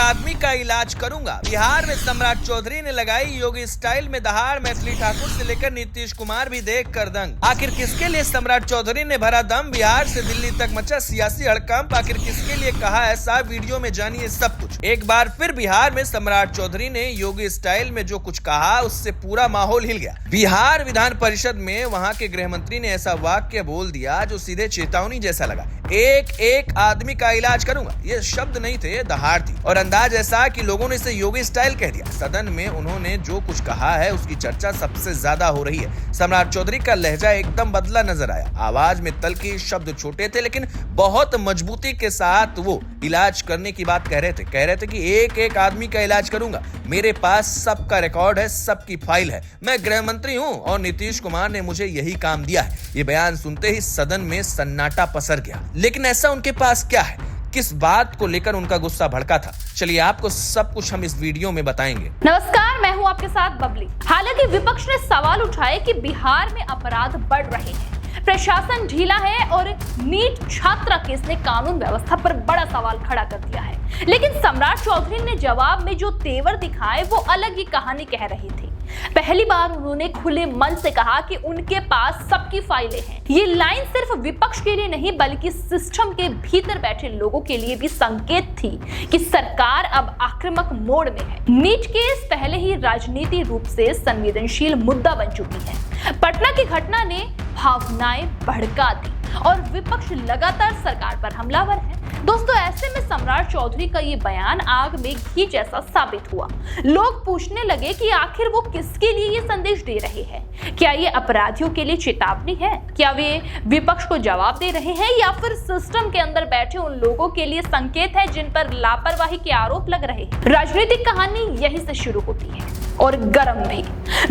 आदमी का इलाज करूंगा। बिहार में सम्राट चौधरी ने लगाई योगी स्टाइल में दहाड़। मैथिली ठाकुर से लेकर नीतीश कुमार भी देख कर दंग। आखिर किसके लिए सम्राट चौधरी ने भरा दम? बिहार से दिल्ली तक मचा सियासी हड़कंप। आखिर किसके लिए कहा ऐसा? वीडियो में जानिए सब कुछ। एक बार फिर बिहार में सम्राट चौधरी ने योगी स्टाइल में जो कुछ कहा उससे पूरा माहौल हिल गया। बिहार विधान परिषद में वहां के गृह मंत्री ने ऐसा वाक्य बोल दिया जो सीधे चेतावनी जैसा लगा। एक आदमी का इलाज करूंगा। ये शब्द नहीं थे, दहाड़ थी। और अंदाज ऐसा कि लोगों ने इसे योगी स्टाइल कह दिया। सदन में उन्होंने जो कुछ कहा है उसकी चर्चा सबसे ज्यादा हो रही है। सम्राट चौधरी का लहजा एकदम बदला नजर आया। आवाज में तल्खी, शब्द छोटे थे लेकिन बहुत मजबूती के साथ वो इलाज करने की बात कह रहे थे कि एक आदमी का इलाज करूंगा। मेरे पास सबका रिकॉर्ड है, सबकी फाइल है। मैं गृह मंत्री हूं और नीतीश कुमार ने मुझे यही काम दिया है। ये बयान सुनते ही सदन में सन्नाटा पसर गया। लेकिन ऐसा उनके पास क्या है? किस बात को लेकर उनका गुस्सा भड़का था? चलिए आपको सब कुछ हम इस वीडियो में बताएंगे। नमस्कार, मैं हूं आपके साथ बबली। हालांकि विपक्ष ने सवाल उठाए कि बिहार में अपराध बढ़ रहे हैं, प्रशासन ढीला है और नीट छात्रा केस ने कानून व्यवस्था पर बड़ा सवाल खड़ा कर दिया है। लेकिन सम्राट चौधरी ने जवाब में जो तेवर दिखाए वो अलग ही कहानी कह रही थी। पहली बार उन्होंने खुले मन से कहा कि उनके पास सबकी फाइलें हैं। ये लाइन सिर्फ विपक्ष के लिए नहीं बल्कि सिस्टम के भीतर बैठे लोगों के लिए भी संकेत थी कि सरकार अब आक्रामक मोड में है। नीट केस पहले ही राजनीति रूप से संवेदनशील मुद्दा बन चुकी है। पटना की घटना ने भावनाएं भड़का दी और विपक्ष लगातार सरकार पर हमलावर है। दोस्तों, ऐसे में सम्राट चौधरी का ये बयान आग में घी जैसा साबित हुआ। लोग पूछने लगे कि आखिर वो किसके लिए ये संदेश दे रहे हैं। क्या ये अपराधियों के लिए चेतावनी है? क्या वे विपक्ष को जवाब दे रहे हैं या फिर सिस्टम के अंदर बैठे उन लोगों के लिए संकेत है जिन पर लापरवाही के आरोप लग रहे हैं? राजनीतिक कहानी यहीं से शुरू होती है और गर्म भी।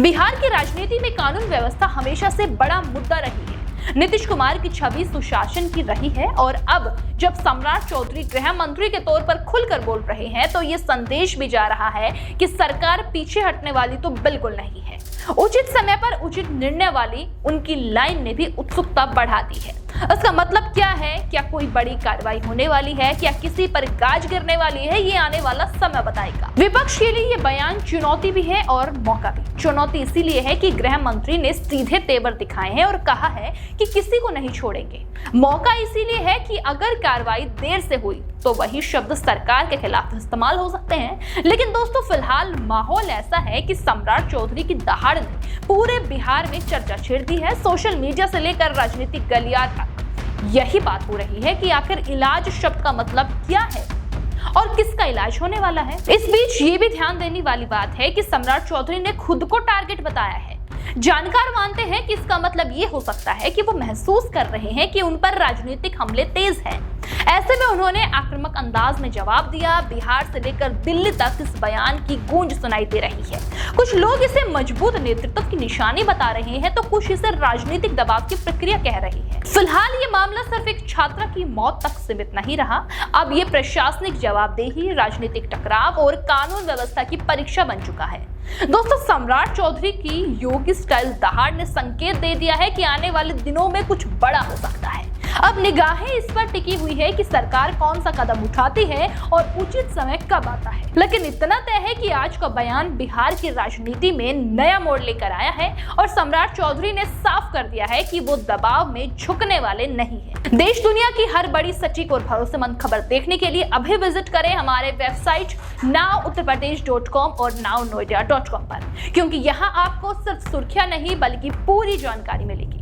बिहार की राजनीति में कानून व्यवस्था हमेशा से बड़ा मुद्दा रही है। नीतीश कुमार की छवि सुशासन की रही है और अब जब सम्राट चौधरी गृह मंत्री के तौर पर खुलकर बोल रहे हैं तो ये संदेश भी जा रहा है कि सरकार पीछे हटने वाली तो बिल्कुल नहीं है। उचित समय पर उचित निर्णय वाली उनकी लाइन ने भी उत्सुकता बढ़ा दी है। इसका मतलब क्या है? क्या कोई बड़ी कार्रवाई होने वाली है? क्या किसी पर गाज गिरने वाली है? ये आने वाला समय बताएगा। विपक्ष के लिए ये बयान चुनौती भी है और मौका भी। चुनौती इसीलिए है कि गृह मंत्री ने सीधे तेवर दिखाए हैं और कहा है कि किसी को नहीं छोड़ेंगे। मौका इसीलिए है कि अगर कार्रवाई देर से हुई तो वही शब्द सरकार के खिलाफ इस्तेमाल हो सकते हैं। लेकिन दोस्तों, फिलहाल माहौल ऐसा है कि सम्राट चौधरी की दहाड़ ने पूरे बिहार में चर्चा छेड़ दी है। सोशल मीडिया से लेकर राजनीतिक गलियार तक यही बात हो रही है कि आखिर इलाज शब्द का मतलब क्या है और किसका इलाज होने वाला है। इस बीच ये भी ध्यान देने वाली बात है कि सम्राट चौधरी ने खुद को टारगेट बताया है। जानकार मानते हैं कि इसका मतलब ये हो सकता है कि वो महसूस कर रहे हैं कि उन पर राजनीतिक हमले तेज हैं। ऐसे में उन्होंने आक्रामक अंदाज में जवाब दिया। बिहार से लेकर दिल्ली तक इस बयान की गूंज सुनाई दे रही है। कुछ लोग इसे मजबूत नेतृत्व की निशानी बता रहे हैं तो कुछ इसे राजनीतिक दबाव की प्रक्रिया कह रहे हैं। फिलहाल ये मामला सिर्फ एक छात्रा की मौत तक सीमित नहीं रहा। अब ये प्रशासनिक जवाबदेही, राजनीतिक टकराव और कानून व्यवस्था की परीक्षा बन चुका है। दोस्तों, सम्राट चौधरी की योगी स्टाइल दहाड़ ने संकेत दे दिया है कि आने वाले दिनों में कुछ बड़ा हो सकता है। अब निगाहें इस पर टिकी हुई है कि सरकार कौन सा कदम उठाती है और उचित समय कब आता है। लेकिन इतना तय है कि आज का बयान बिहार की राजनीति में नया मोड़ लेकर आया है और सम्राट चौधरी ने साफ कर दिया है कि वो दबाव में झुकने वाले नहीं है। देश दुनिया की हर बड़ी, सटीक और भरोसेमंद खबर देखने के लिए अभी विजिट करें हमारे वेबसाइट nowuttarpradesh.com और nownoida.com पर, क्योंकि यहाँ आपको सिर्फ सुर्खियां नहीं बल्कि पूरी जानकारी मिलेगी।